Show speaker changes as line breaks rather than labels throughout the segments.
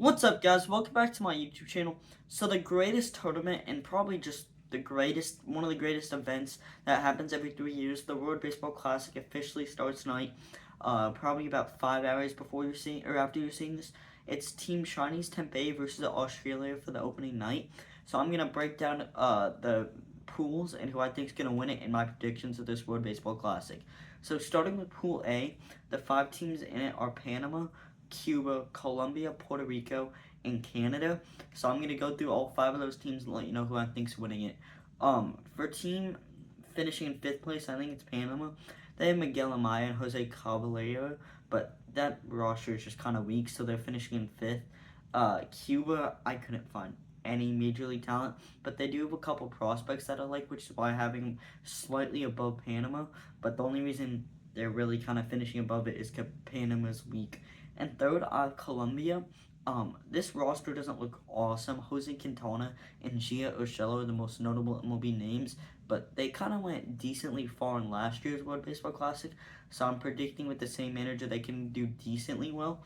What's up, guys? Welcome back to my YouTube channel. So the greatest tournament and probably just one of the greatest events that happens every 3 years, the World Baseball Classic officially starts tonight. Probably about 5 hours before you're seeing or after you're seeing this. It's Team Chinese Taipei versus Australia for the opening night. So I'm gonna break down the pools and who I think is gonna win it in my predictions of this World Baseball Classic. So starting with Pool A, the 5 teams in it are Panama, Cuba, Colombia, Puerto Rico, and Canada. So I'm gonna go through all 5 of those teams and let you know who I think's winning it. For team finishing in 5th place, I think it's Panama. They have Miguel Amaya and Jose Caballero, but that roster is just kind of weak, so they're finishing in 5th. Cuba, I couldn't find any major league talent, but they do have a couple prospects that I like, which is why I have them slightly above Panama. But the only reason they're really kind of finishing above it is because Panama's weak. And third, Colombia. This roster doesn't look awesome. Jose Quintana and Gia Urshela are the most notable MLB names, but they kind of went decently far in last year's World Baseball Classic, so I'm predicting with the same manager they can do decently well.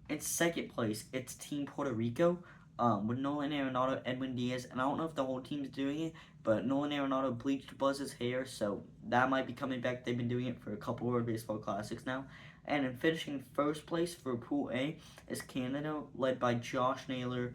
In 2nd place, it's Team Puerto Rico. With Nolan Arenado, Edwin Diaz, and I don't know if the whole team's doing it, but Nolan Arenado bleached Buzz's hair, so that might be coming back. They've been doing it for a couple World Baseball Classics now. And in finishing 1st place for Pool A is Canada, led by Josh Naylor,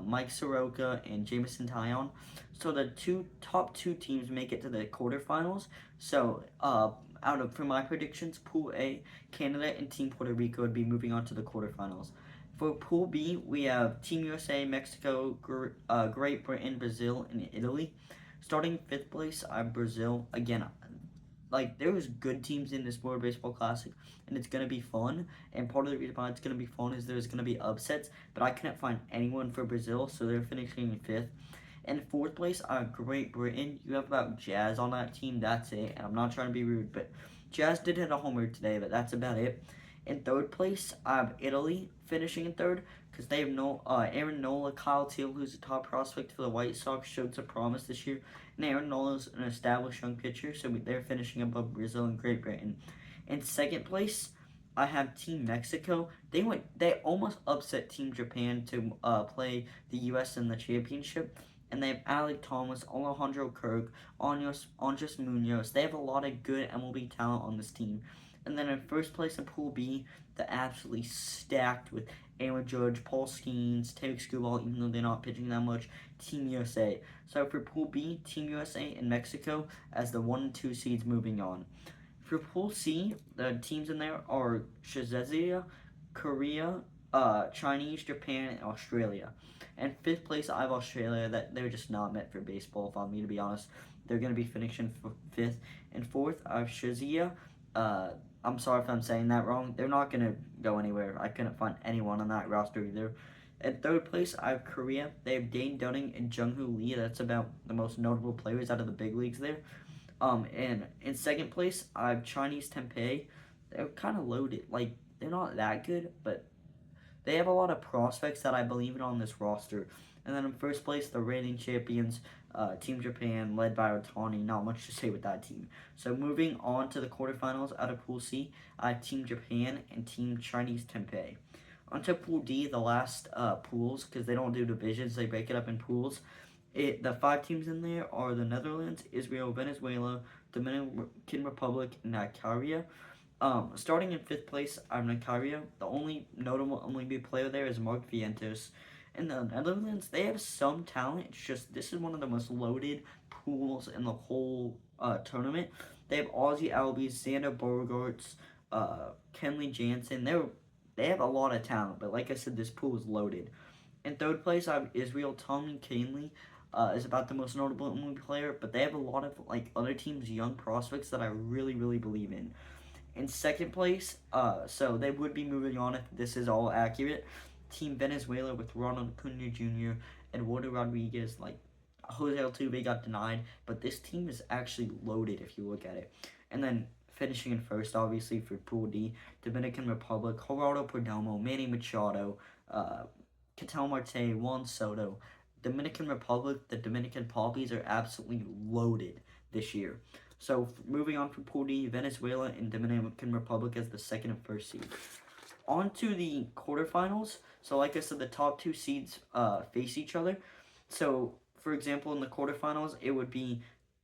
Mike Soroka, and Jameson Taillon. So the top two teams make it to the quarterfinals. So for my predictions, Pool A, Canada and Team Puerto Rico would be moving on to the quarterfinals. For Pool B, we have Team USA, Mexico, Great Britain, Brazil, and Italy. Starting 5th place, I have Brazil. Again, like there was good teams in this World Baseball Classic, and it's gonna be fun. And part of the reason why it's gonna be fun is there's gonna be upsets, but I couldn't find anyone for Brazil, so they're finishing in 5th. And 4th place, Great Britain. You have about Jazz on that team. That's it. And I'm not trying to be rude, but Jazz did hit a homer today, but that's about it. In 3rd place, I have Italy finishing in 3rd because they have Aaron Nola, Kyle Teal, who's a top prospect for the White Sox, showed some promise this year. And Aaron Nola's an established young pitcher, so they're finishing above Brazil and Great Britain. In 2nd place, I have Team Mexico. They almost upset Team Japan to play the U.S. in the championship. And they have Alec Thomas, Alejandro Kirk, Andres Munoz. They have a lot of good MLB talent on this team. And then in 1st place in Pool B, they're absolutely stacked with Aaron Judge, Paul Skeens, Taylor Skubal, even though they're not pitching that much, Team USA. So for Pool B, Team USA and Mexico as the 1 and 2 seeds moving on. For Pool C, the teams in there are Shazia, Korea, Chinese, Japan, and Australia. And 5th place, I have Australia. That they're just not meant for baseball. If I'm me to be honest, they're gonna be finishing 5th and 4th. I have Shazia. I'm sorry if I'm saying that wrong. They're not gonna go anywhere. I couldn't find anyone on that roster either. At 3rd place, I have Korea. They have Dane Dunning and Jung-Hoo Lee. That's about the most notable players out of the big leagues there. And in 2nd place, I have Chinese Taipei. They're kind of loaded. Like, they're not that good, but they have a lot of prospects that I believe in on this roster. And then in 1st place, the reigning champions, Team Japan, led by Otani. Not much to say with that team. So moving on to the quarterfinals out of Pool C, Team Japan and Team Chinese Taipei. Onto Pool D, the last pools, because they don't do divisions, they break it up in pools. The 5 teams in there are the Netherlands, Israel, Venezuela, Dominican Republic, and Nigeria. Starting in 5th place, I'm Nigeria. The only notable MLB player there is Mark Vientos. In the Netherlands, they have some talent. It's just this is one of the most loaded pools in the whole tournament. They have Ozzy Albies, Xander Bogaerts, Kenley Jansen. They have a lot of talent, but like I said, this pool is loaded. In 3rd place, I have Israel. Tommy Canley is about the most notable MLB player, but they have a lot of like other teams' young prospects that I really, really believe in. In 2nd place, so they would be moving on if this is all accurate. Team Venezuela with Ronald Acuna Jr., Eduardo Rodriguez, like Jose Altuve got denied, but this team is actually loaded if you look at it. And then finishing in 1st, obviously for Pool D, Dominican Republic, Gerardo Perdomo, Manny Machado, Ketel Marte, Juan Soto. Dominican Republic, the Dominican Poppies are absolutely loaded this year. So moving on from Pool D, Venezuela and Dominican Republic as the 2nd and 1st seed. on to the quarterfinals. So like I said, the top two seeds face each other. So for example, in the quarterfinals, it would be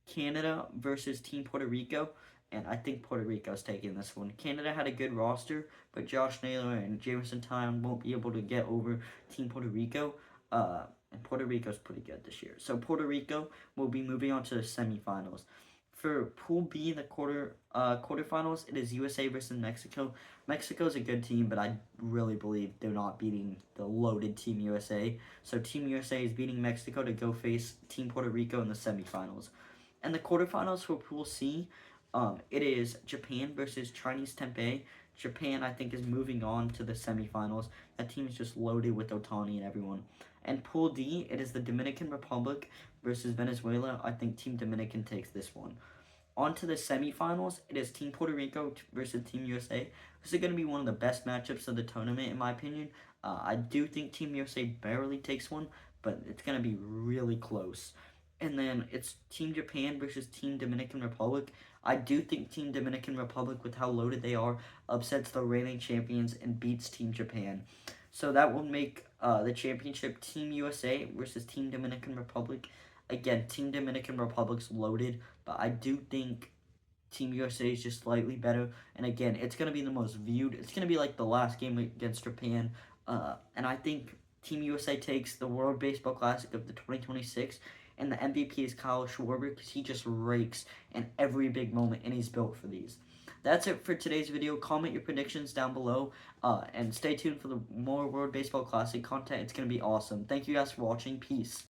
Canada versus Team Puerto Rico, and I think Puerto Rico's taking this one. Canada had a good roster, but Josh Naylor and Jameson Time won't be able to get over Team Puerto Rico. And Puerto Rico's pretty good this year. So Puerto Rico will be moving on to the semifinals. For Pool B in the quarterfinals, it is USA versus Mexico. Mexico's a good team, but I really believe they're not beating the loaded Team USA. So Team USA is beating Mexico to go face Team Puerto Rico in the semifinals. And the quarterfinals for Pool C, it is Japan versus Chinese Taipei. Japan, I think, is moving on to the semifinals. That team is just loaded with Otani and everyone. And Pool D, it is the Dominican Republic versus Venezuela. I think Team Dominican takes this one. On to the semifinals, it is Team Puerto Rico versus Team USA. This is going to be one of the best matchups of the tournament, in my opinion. I do think Team USA barely takes one, but it's going to be really close. And then it's Team Japan versus Team Dominican Republic. I do think Team Dominican Republic, with how loaded they are, upsets the reigning champions and beats Team Japan. So that will make the championship Team USA versus Team Dominican Republic. Again, Team Dominican Republic's loaded, but I do think Team USA is just slightly better. And again, it's going to be the most viewed. It's going to be like the last game against Japan. And I think Team USA takes the World Baseball Classic of the 2026. And the MVP is Kyle Schwarber because he just rakes in every big moment, and he's built for these. That's it for today's video. Comment your predictions down below, and stay tuned for the more World Baseball Classic content. It's going to be awesome. Thank you guys for watching. Peace.